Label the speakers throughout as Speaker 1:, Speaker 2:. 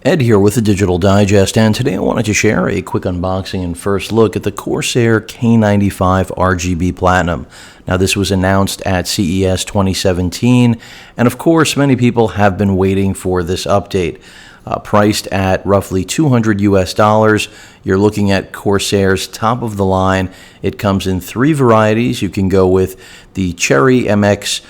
Speaker 1: Ed here with the Digital Digest, and today I wanted to share a quick unboxing and first look at the Corsair K95 RGB PLATINUM. Now, this was announced at CES 2017, and of course, many people have been waiting for this update. Priced at roughly $200 US, you're looking at Corsair's top of the line. It comes in three varieties. You can go with the Cherry MX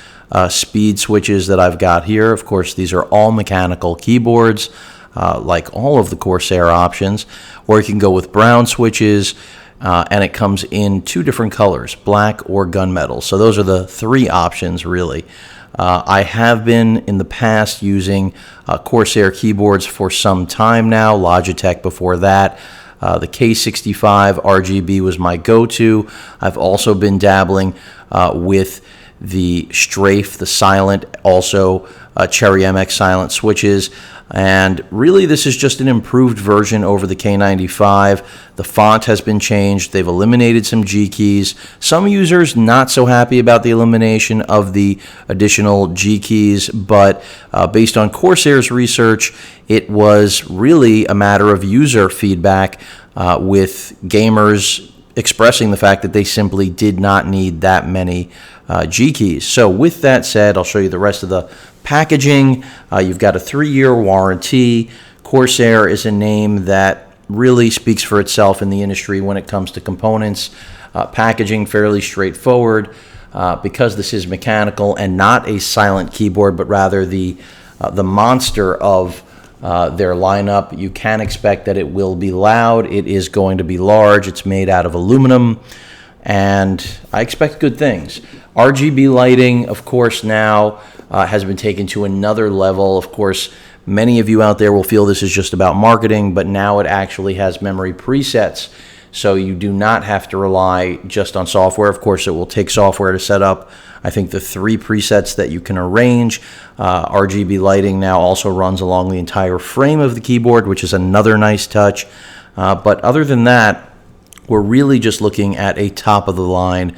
Speaker 1: speed switches that I've got here. Of course, these are all mechanical keyboards. Like all of the Corsair options, or you can go with brown switches, and it comes in two different colors, black or gunmetal. So those are the three options, really. I have been in the past using Corsair keyboards for some time now, Logitech before that. The K95 RGB was my go-to. I've also been dabbling with the Strafe, the silent, also Cherry MX silent switches. And really, this is just an improved version over the K95. The font has been changed. They've eliminated some G keys. Some users not so happy about the elimination of the additional G keys, but based on Corsair's research, it was really a matter of user feedback with gamers expressing the fact that they simply did not need that many G keys. So with that said, I'll show you the rest of the packaging. You've got a 3-year warranty. Corsair is a name that really speaks for itself in the industry when it comes to components. Packaging fairly straightforward because this is mechanical and not a silent keyboard, but rather the monster of their lineup. You can expect that it will be loud. It is going to be large. It's made out of aluminum, and I expect good things. Rgb lighting, of course, now has been taken to another level. Of course, many of you out there will feel this is just about marketing, but now it actually has memory presets, so you do not have to rely just on software. Of course, it will take software to set up, I think, the 3 presets that you can arrange. Rgb lighting now also runs along the entire frame of the keyboard, which is another nice touch. But other than that, we're really just looking at a top-of-the-line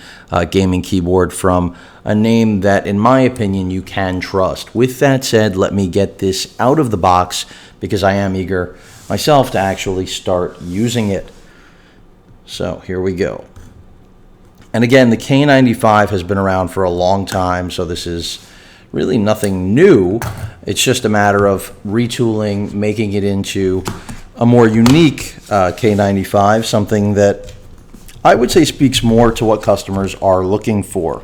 Speaker 1: gaming keyboard from a name that, in my opinion, you can trust. With that said, let me get this out of the box because I am eager myself to actually start using it. So here we go. And again, the K95 has been around for a long time, so this is really nothing new. It's just a matter of retooling, making it into a more unique K95, something that I would say speaks more to what customers are looking for.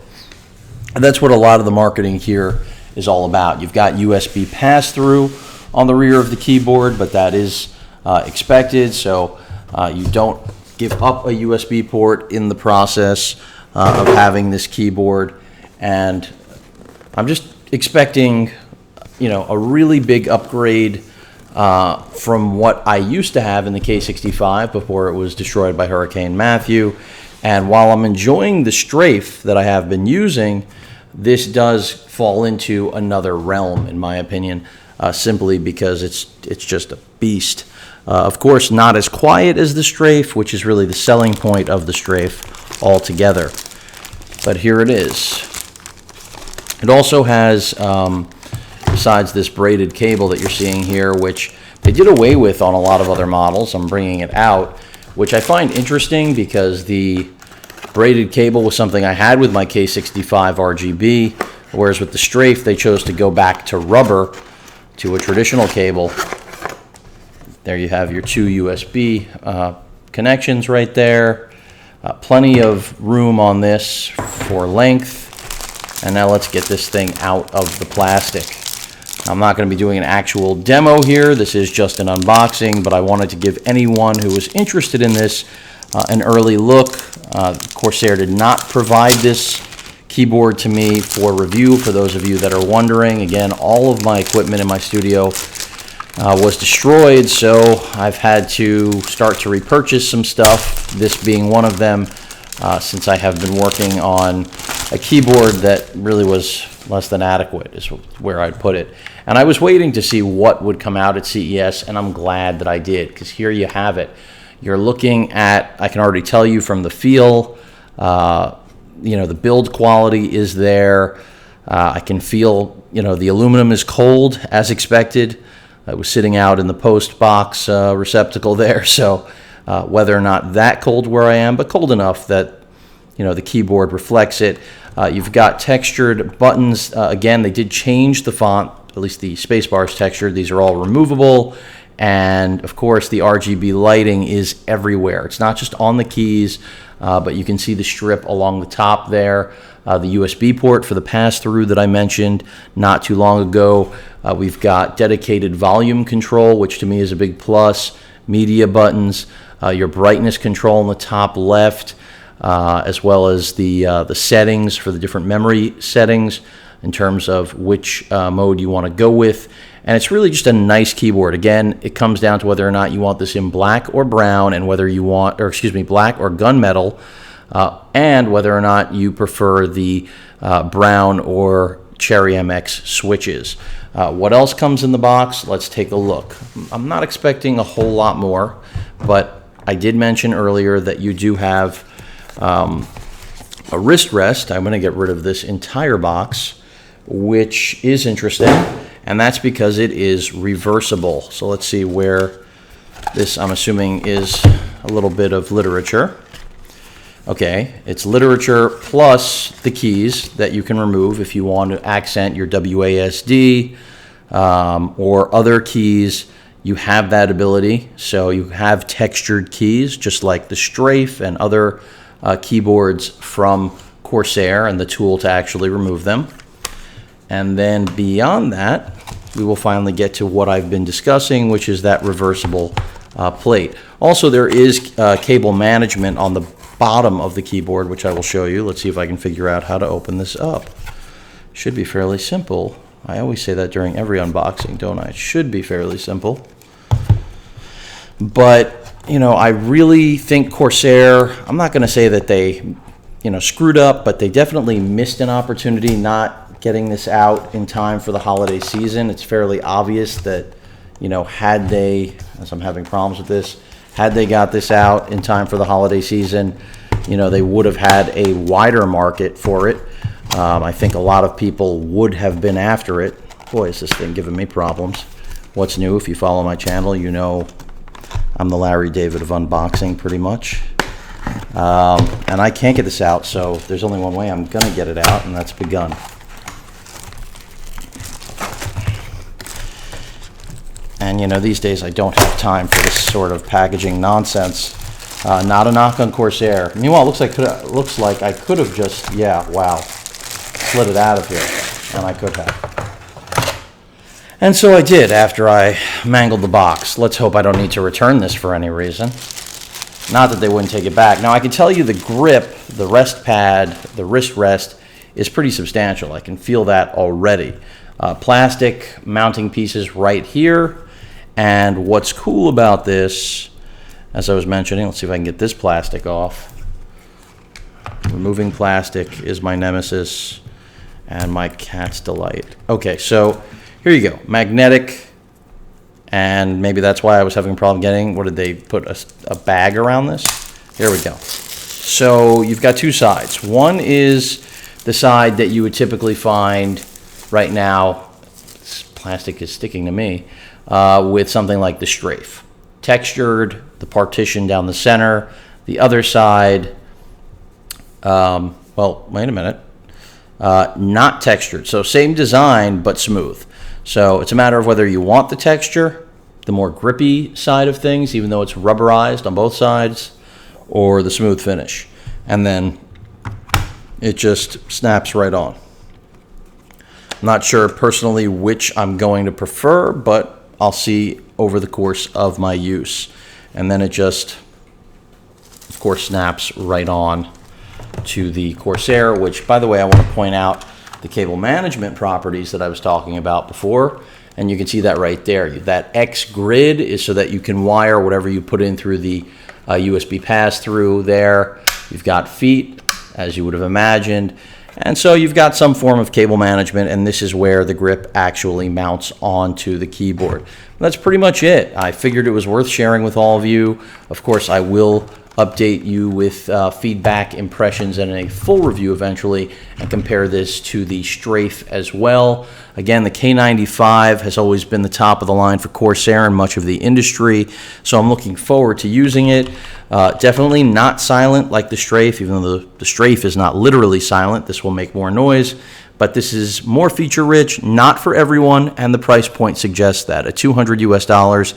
Speaker 1: And that's what a lot of the marketing here is all about. You've got USB pass-through on the rear of the keyboard, but that is expected, so you don't give up a USB port in the process of having this keyboard. And I'm just expecting, a really big upgrade from what I used to have in the K65 before it was destroyed by Hurricane Matthew. And while I'm enjoying the Strafe that I have been using, this does fall into another realm, in my opinion, simply because it's just a beast. Of course, not as quiet as the Strafe, which is really the selling point of the Strafe altogether. But here it is. It also has, besides this braided cable that you're seeing here, which they did away with on a lot of other models, I'm bringing it out, which I find interesting because the braided cable was something I had with my K65 RGB, whereas with the Strafe, they chose to go back to rubber, to a traditional cable. There you have your 2 USB connections right there. Plenty of room on this for length. And now let's get this thing out of the plastic. I'm not going to be doing an actual demo here. This is just an unboxing, but I wanted to give anyone who was interested in this an early look. Corsair did not provide this keyboard to me for review, for those of you that are wondering. Again, all of my equipment in my studio was destroyed, so I've had to start to repurchase some stuff, this being one of them, since I have been working on a keyboard that really was less than adequate, is where I'd put it. And I was waiting to see what would come out at CES, and I'm glad that I did, because here you have it. You're looking at, I can already tell you from the feel, the build quality is there. I can feel, the aluminum is cold, as expected. It was sitting out in the post box receptacle there, so whether or not that cold where I am, but cold enough that, you know, the keyboard reflects it. You've got textured buttons. Again, they did change the font, at least the spacebar is textured. These are all removable. And of course, the RGB lighting is everywhere. It's not just on the keys, but you can see the strip along the top there. The USB port for the pass-through that I mentioned not too long ago. We've got dedicated volume control, which to me is a big plus. Media buttons, your brightness control in the top left, as well as the settings for the different memory settings in terms of which mode you want to go with. And it's really just a nice keyboard. Again, it comes down to whether or not you want this in black or brown, and whether you want, or excuse me, black or gunmetal, and whether or not you prefer the brown or Cherry MX switches. What else comes in the box? Let's take a look. I'm not expecting a whole lot more, but I did mention earlier that you do have a wrist rest. I'm going to get rid of this entire box, which is interesting, and that's because it is reversible. So let's see where this, I'm assuming, is a little bit of literature. Okay, it's literature plus the keys that you can remove if you want to accent your WASD or other keys. You have that ability. So you have textured keys, just like the Strafe and other keyboards from Corsair, and the tool to actually remove them. And then beyond that, we will finally get to what I've been discussing, which is that reversible plate. Also, there is cable management on the bottom of the keyboard, which I will show you. Let's see if I can figure out how to open this up. Should be fairly simple. I always say that during every unboxing, don't I? It should be fairly simple. But, you know, I really think Corsair, I'm not going to say that they, you know, screwed up, but they definitely missed an opportunity not getting this out in time for the holiday season. It's fairly obvious that, you know, had they, as I'm having problems with this, had they got this out in time for the holiday season, you know, they would have had a wider market for it. I think a lot of people would have been after it. Boy, is this thing giving me problems. What's new? If you follow my channel, you know I'm the Larry David of unboxing, pretty much. And I can't get this out, so there's only one way I'm going to get it out, and that's begun. And, you know, these days I don't have time for this sort of packaging nonsense. Not a knock on Corsair. Meanwhile, it looks like I could have just, yeah, wow, slid it out of here, and I could have. And so I did after I mangled the box. Let's hope I don't need to return this for any reason. Not that they wouldn't take it back. Now, I can tell you the grip, the rest pad, the wrist rest is pretty substantial. I can feel that already. Plastic mounting pieces right here. And what's cool about this, as I was mentioning, let's see if I can get this plastic off. Removing plastic is my nemesis and my cat's delight. Okay, so here you go. Magnetic, and maybe that's why I was having a problem getting, what did they put, a bag around this? Here we go. So you've got two sides. One is the side that you would typically find right now, this plastic is sticking to me, with something like the Strafe. Textured, the partition down the center. The other side, well, wait a minute, not textured. So same design, but smooth. So it's a matter of whether you want the texture, the more grippy side of things, even though it's rubberized on both sides, or the smooth finish. And then it just snaps right on. I'm not sure personally which I'm going to prefer, but I'll see over the course of my use. And then it just, of course, snaps right on to the Corsair, which, by the way, I want to point out the cable management properties that I was talking about before. And you can see that right there. That X grid is so that you can wire whatever you put in through the USB pass-through there. You've got feet, as you would have imagined. And so you've got some form of cable management, and this is where the grip actually mounts onto the keyboard. That's pretty much it. I figured it was worth sharing with all of you. Of course, I will update you with feedback, impressions, and a full review eventually, and compare this to the Strafe as well. Again, the K95 has always been the top of the line for Corsair and much of the industry, so I'm looking forward to using it. Definitely not silent like the Strafe, even though the Strafe is not literally silent. This will make more noise, but this is more feature-rich, not for everyone, and the price point suggests that. At $200 US,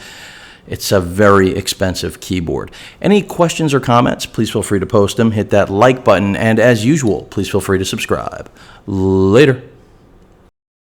Speaker 1: it's a very expensive keyboard. Any questions or comments, please feel free to post them. Hit that like button, and as usual, please feel free to subscribe. Later.